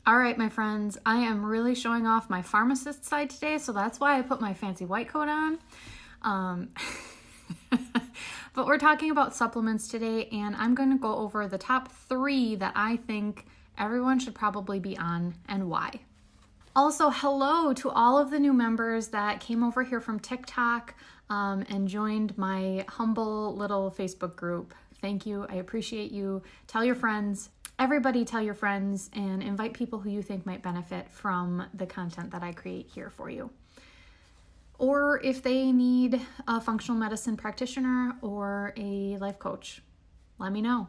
All right, my friends, I am really showing off my pharmacist side today, so that's why I put my fancy white coat on. But we're talking about supplements today, and I'm going to go over the top 3 that I think everyone should probably be on and why. Also, hello to all of the new members that came over here from TikTok and joined my humble little Facebook group. Thank you. I appreciate you. Tell your friends. Everybody tell your friends and invite people who you think might benefit from the content that I create here for you. Or if they need a functional medicine practitioner or a life coach, let me know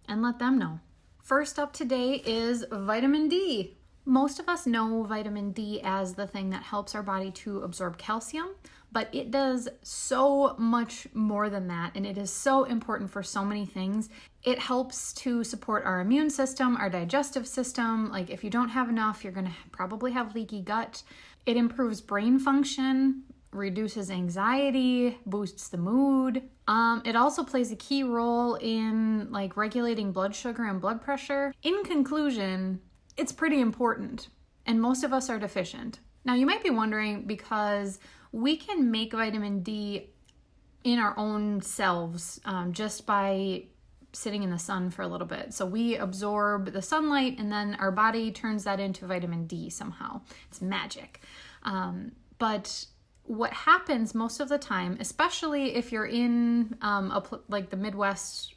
and let them know. First up today is vitamin D. Most of us know vitamin D as the thing that helps our body to absorb calcium, but it does so much more than that, and it is so important for so many things. It helps to support our immune system, our digestive system. Like if you don't have enough, you're going to probably have leaky gut. It improves brain function, reduces anxiety, boosts the mood. It also plays a key role in like regulating blood sugar and blood pressure. In conclusion, it's pretty important, and most of us are deficient. Now you might be wondering, because we can make vitamin D in our own selves just by sitting in the sun for a little bit. So we absorb the sunlight and then our body turns that into vitamin D somehow. It's magic. But what happens most of the time, especially if you're in like the Midwest,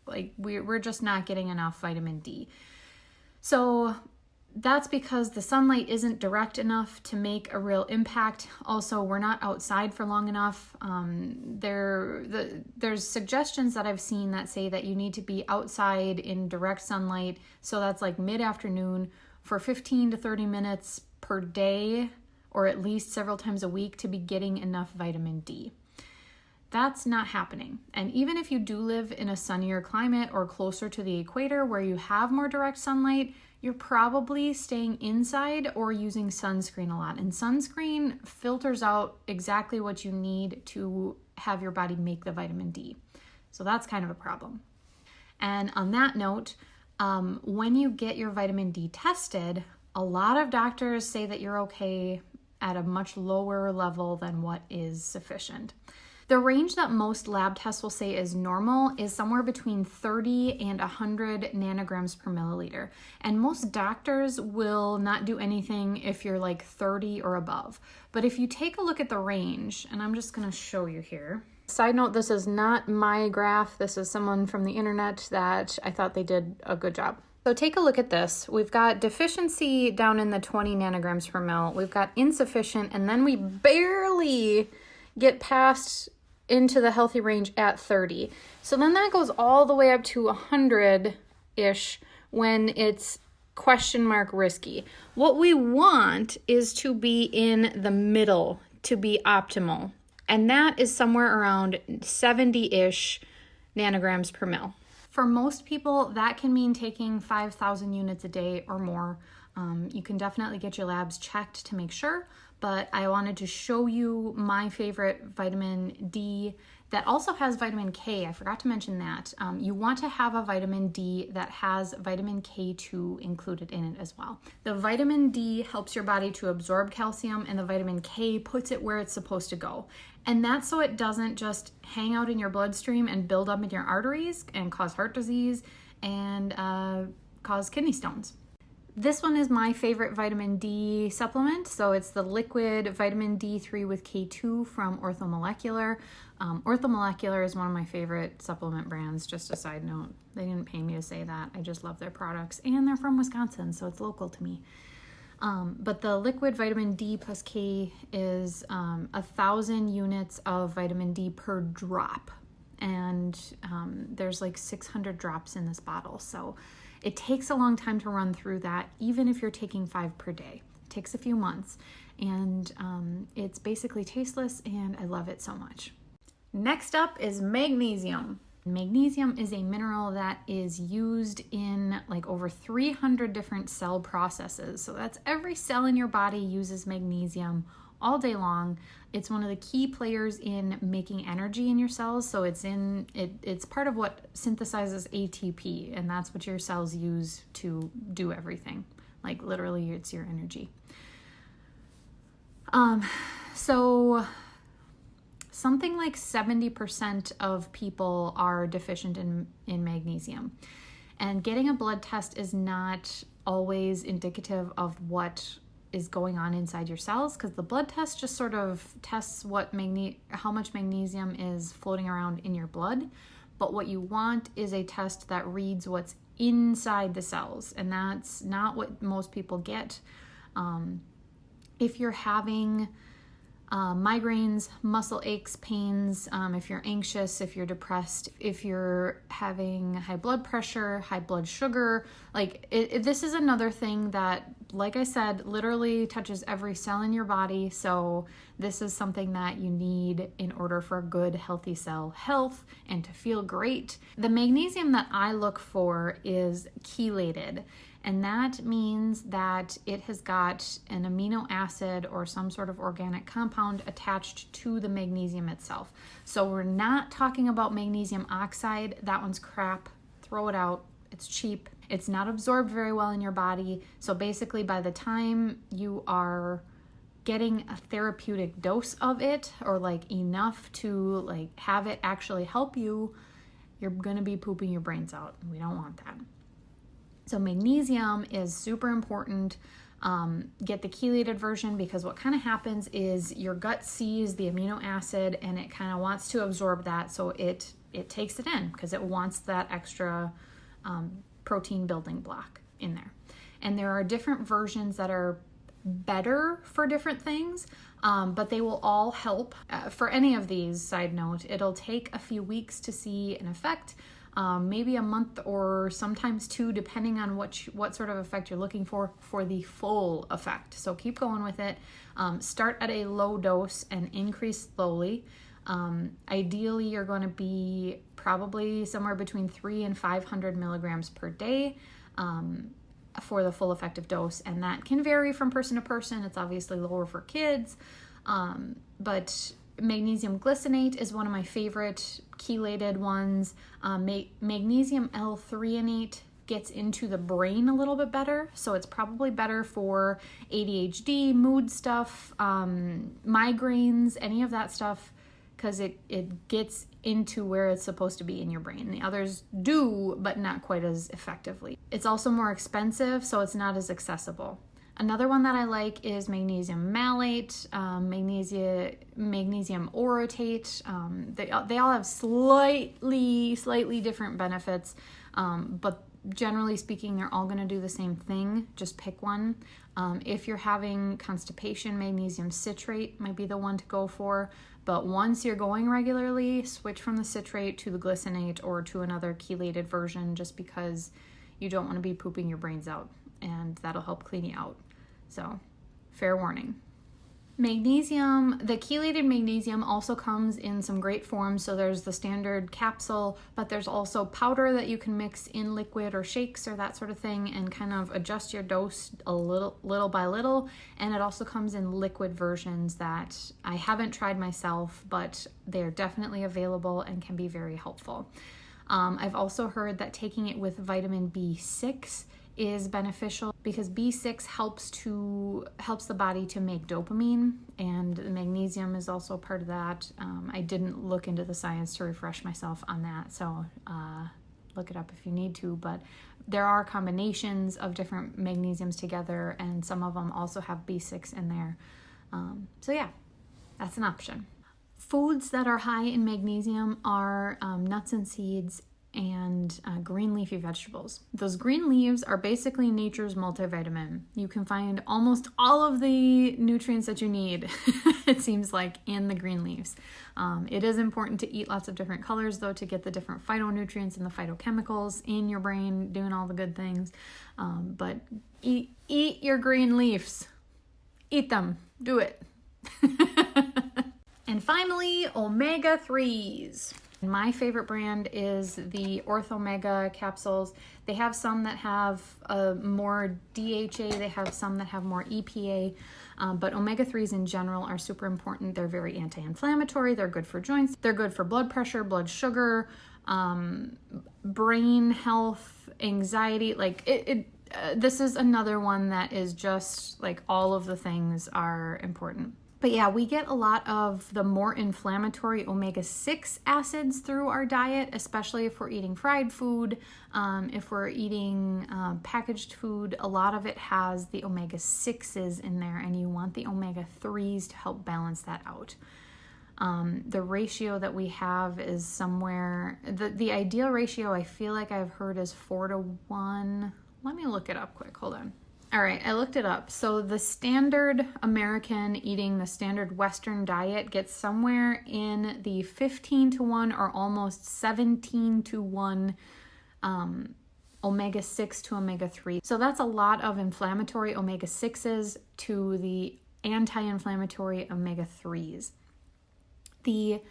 like we're just not getting enough vitamin D. So that's because the sunlight isn't direct enough to make a real impact. Also, we're not outside for long enough. There's suggestions that I've seen that say that you need to be outside in direct sunlight. So that's like mid-afternoon for 15 to 30 minutes per day, or at least several times a week, to be getting enough vitamin D. That's not happening. And even if you do live in a sunnier climate or closer to the equator where you have more direct sunlight, you're probably staying inside or using sunscreen a lot. And sunscreen filters out exactly what you need to have your body make the vitamin D. So that's kind of a problem. And on that note, when you get your vitamin D tested, a lot of doctors say that you're okay at a much lower level than what is sufficient. The range that most lab tests will say is normal is somewhere between 30 and 100 nanograms per milliliter. And most doctors will not do anything if you're like 30 or above. But if you take a look at the range, and I'm just going to show you here. Side note, this is not my graph. This is someone from the internet that I thought they did a good job. So take a look at this. We've got deficiency down in the 20 nanograms per mil. We've got insufficient, and then we barely get past into the healthy range at 30. So then that goes all the way up to 100-ish when it's question mark risky. What we want is to be in the middle to be optimal. And that is somewhere around 70-ish nanograms per mil. For most people, that can mean taking 5,000 units a day or more. You can definitely get your labs checked to make sure, but I wanted to show you my favorite vitamin D that also has vitamin K. I forgot to mention that. You want to have a vitamin D that has vitamin K2 included in it as well. The vitamin D helps your body to absorb calcium, and the vitamin K puts it where it's supposed to go. And that's so it doesn't just hang out in your bloodstream and build up in your arteries and cause heart disease and cause kidney stones. This one is my favorite vitamin D supplement. So it's the liquid vitamin D3 with K2 from Orthomolecular. Orthomolecular is one of my favorite supplement brands, just a side note. They didn't pay me to say that. I just love their products, and they're from Wisconsin, so it's local to me. But the liquid vitamin D plus K is 1,000 units of vitamin D per drop. And there's like 600 drops in this bottle. So it takes a long time to run through that, even if you're taking 5 per day. It takes a few months, and it's basically tasteless, and I love it so much. Next up is magnesium. Magnesium is a mineral that is used in like over 300 different cell processes. So that's every cell in your body uses magnesium all day long. It's one of the key players in making energy in your cells. So it's part of what synthesizes ATP, and that's what your cells use to do everything. Like literally it's your energy. So something like 70% of people are deficient in magnesium. And getting a blood test is not always indicative of what is going on inside your cells, because the blood test just sort of tests how much magnesium is floating around in your blood. But what you want is a test that reads what's inside the cells, and that's not what most people get. If you're having migraines, muscle aches, pains, if you're anxious, if you're depressed, if you're having high blood pressure, high blood sugar, like this is another thing that, like I said, literally touches every cell in your body. So this is something that you need in order for good, healthy cell health and to feel great. The magnesium that I look for is chelated. And that means that it has got an amino acid or some sort of organic compound attached to the magnesium itself. So we're not talking about magnesium oxide. That one's crap. Throw it out. It's cheap. It's not absorbed very well in your body. So basically by the time you are getting a therapeutic dose of it, or like enough to like have it actually help you, you're going to be pooping your brains out. We don't want that. So magnesium is super important. Get the chelated version, because what kind of happens is your gut sees the amino acid and it kind of wants to absorb that. So it takes it in because it wants that extra protein building block in there. And there are different versions that are better for different things, but they will all help. For any of these, side note, it'll take a few weeks to see an effect. Maybe a month or sometimes 2, depending on what sort of effect you're looking for the full effect. So keep going with it. Start at a low dose and increase slowly. Ideally, you're going to be probably somewhere between 300 and 500 milligrams per day for the full effective dose. And that can vary from person to person. It's obviously lower for kids, but magnesium glycinate is one of my favorite chelated ones. Magnesium L-threonate gets into the brain a little bit better, so it's probably better for ADHD, mood stuff, migraines, any of that stuff, because it gets into where it's supposed to be in your brain. The others do, but not quite as effectively. It's also more expensive, so it's not as accessible. Another one that I like is magnesium malate, magnesium orotate. They all have slightly different benefits, but generally speaking, they're all going to do the same thing. Just pick one. If you're having constipation, magnesium citrate might be the one to go for. But once you're going regularly, switch from the citrate to the glycinate or to another chelated version, just because you don't want to be pooping your brains out, and that'll help clean you out. So, fair warning. Magnesium, the chelated magnesium also comes in some great forms. So there's the standard capsule, but there's also powder that you can mix in liquid or shakes or that sort of thing and kind of adjust your dose a little by little. And it also comes in liquid versions that I haven't tried myself, but they're definitely available and can be very helpful. I've also heard that taking it with vitamin B6 is beneficial because B6 helps the body to make dopamine, and the magnesium is also part of that. I didn't look into the science to refresh myself on that, so look it up if you need to, but there are combinations of different magnesiums together, and some of them also have B6 in there. So yeah, that's an option. Foods that are high in magnesium are nuts and seeds and green leafy vegetables. Those green leaves are basically nature's multivitamin. You can find almost all of the nutrients that you need, it seems like, in the green leaves. It is important to eat lots of different colors, though, to get the different phytonutrients and the phytochemicals in your brain, doing all the good things. But eat your green leaves. Eat them. Do it. And finally, omega-3s. My favorite brand is the Orthomega capsules. They have some that have more DHA, they have some that have more EPA, but omega-3s in general are super important. They're very anti-inflammatory, they're good for joints, they're good for blood pressure, blood sugar, brain health, anxiety, like this is another one that is just like all of the things are important. But yeah, we get a lot of the more inflammatory omega-6 acids through our diet, especially if we're eating fried food, if we're eating packaged food. A lot of it has the omega-6s in there, and you want the omega-3s to help balance that out. The ratio that we have is somewhere, the ideal ratio I feel like I've heard is 4-1. Let me look it up quick, hold on. All right, I looked it up. So the standard American eating the standard Western diet gets somewhere in the 15-1 or almost 17-1 omega-6 to omega-3. So that's a lot of inflammatory omega-6s to the anti-inflammatory omega-3s. The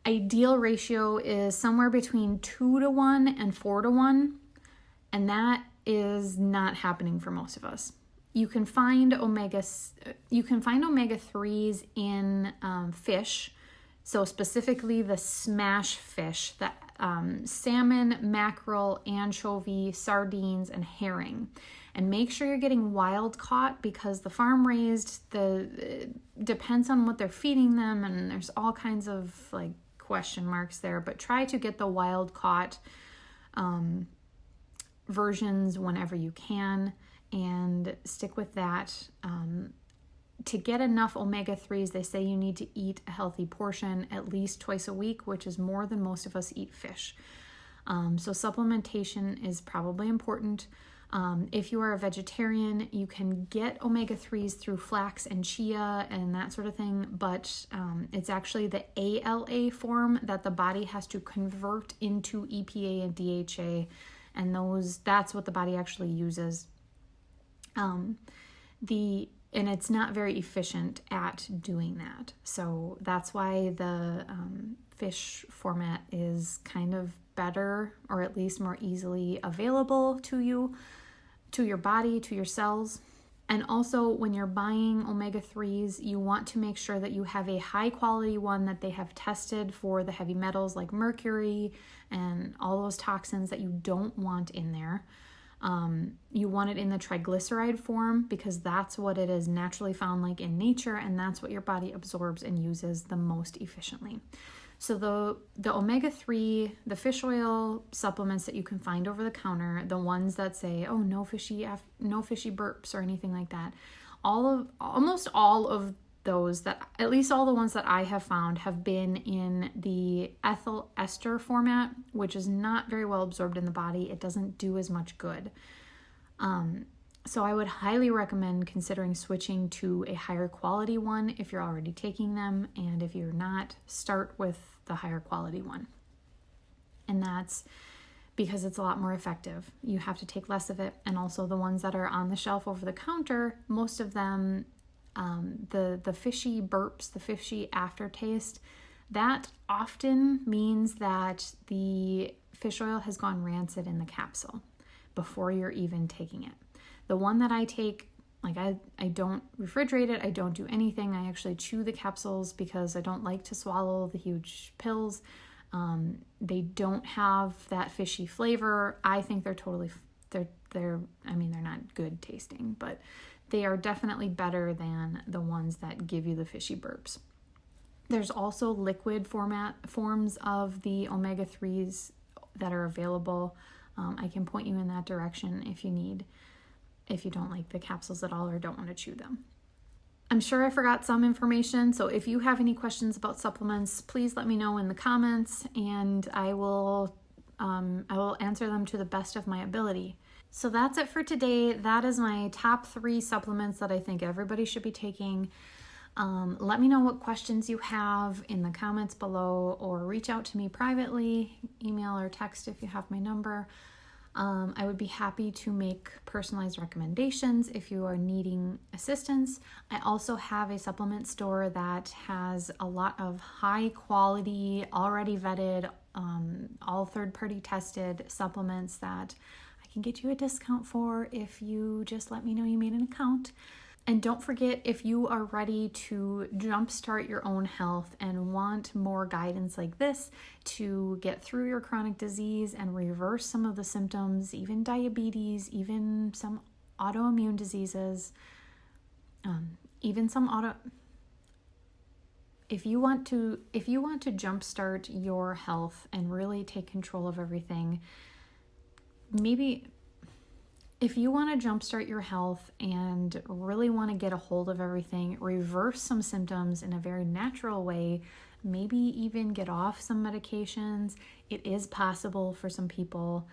ideal ratio is somewhere between 2-1 and 4-1, and that is not happening for most of us. You can find omega-3s in fish, so specifically the smash fish, the salmon, mackerel, anchovy, sardines, and herring. And make sure you're getting wild caught, because the farm raised, depends on what they're feeding them, and there's all kinds of like question marks there, but try to get the wild caught versions whenever you can, and stick with that. To get enough omega-3s, they say you need to eat a healthy portion at least twice a week, which is more than most of us eat fish. So supplementation is probably important. If you are a vegetarian, you can get omega-3s through flax and chia and that sort of thing, but it's actually the ALA form that the body has to convert into EPA and DHA, and that's what the body actually uses. And it's not very efficient at doing that. So that's why the fish format is kind of better, or at least more easily available to you, to your body, to your cells. And also, when you're buying omega-3s, you want to make sure that you have a high quality one that they have tested for the heavy metals like mercury and all those toxins that you don't want in there. You want it in the triglyceride form, because that's what it is naturally found like in nature, and that's what your body absorbs and uses the most efficiently. So the omega-3, the fish oil supplements that you can find over the counter, the ones that say, oh, no fishy burps or anything like that, almost all of those, that at least all the ones that I have found, have been in the ethyl ester format, which is not very well absorbed in the body. It doesn't do as much good. So I would highly recommend considering switching to a higher quality one if you're already taking them, and if you're not, start with the higher quality one. And that's because it's a lot more effective. You have to take less of it, and also the ones that are on the shelf over the counter, most of them, the fishy burps, the fishy aftertaste, that often means that the fish oil has gone rancid in the capsule before you're even taking it. The one that I take, like I don't refrigerate it, I don't do anything. I actually chew the capsules because I don't like to swallow the huge pills. They don't have that fishy flavor. I think they're not good tasting, but they are definitely better than the ones that give you the fishy burps. There's also liquid forms of the omega-3s that are available. I can point you in that direction if you don't like the capsules at all or don't want to chew them. I'm sure I forgot some information, so if you have any questions about supplements, please let me know in the comments, and I will answer them to the best of my ability. So that's it for today. That is my top 3 supplements that I think everybody should be taking. Let me know what questions you have in the comments below, or reach out to me privately, email or text if you have my number. I would be happy to make personalized recommendations if you are needing assistance. I also have a supplement store that has a lot of high quality, already vetted, all third-party tested supplements that I can get you a discount for if you just let me know you made an account. And don't forget, if you are ready to jumpstart your own health and want more guidance like this to get through your chronic disease and reverse some of the symptoms, even diabetes, even some autoimmune diseases, even some if you want to jumpstart your health and really take control of everything, maybe if you want to jumpstart your health and really want to get a hold of everything, reverse some symptoms in a very natural way, maybe even get off some medications, it is possible for some people.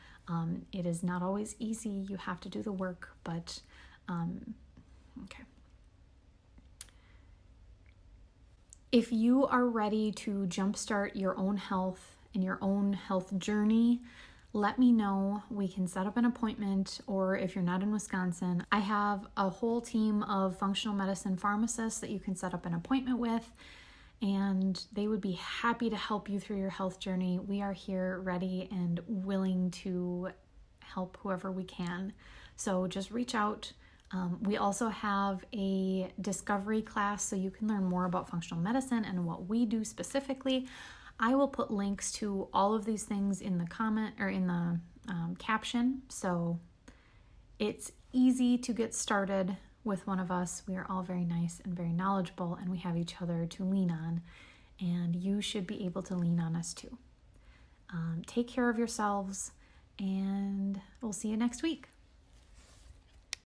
It is not always easy. You have to do the work, but okay. If you are ready to jumpstart your own health and your own health journey, let me know. We can set up an appointment, or if you're not in Wisconsin, I have a whole team of functional medicine pharmacists that you can set up an appointment with, and they would be happy to help you through your health journey. We are here ready and willing to help whoever we can. So just reach out. We also have a discovery class so you can learn more about functional medicine and what we do specifically. I will put links to all of these things in the comment or in the caption, so it's easy to get started with one of us. We are all very nice and very knowledgeable, and we have each other to lean on, and you should be able to lean on us too. Take care of yourselves, and we'll see you next week.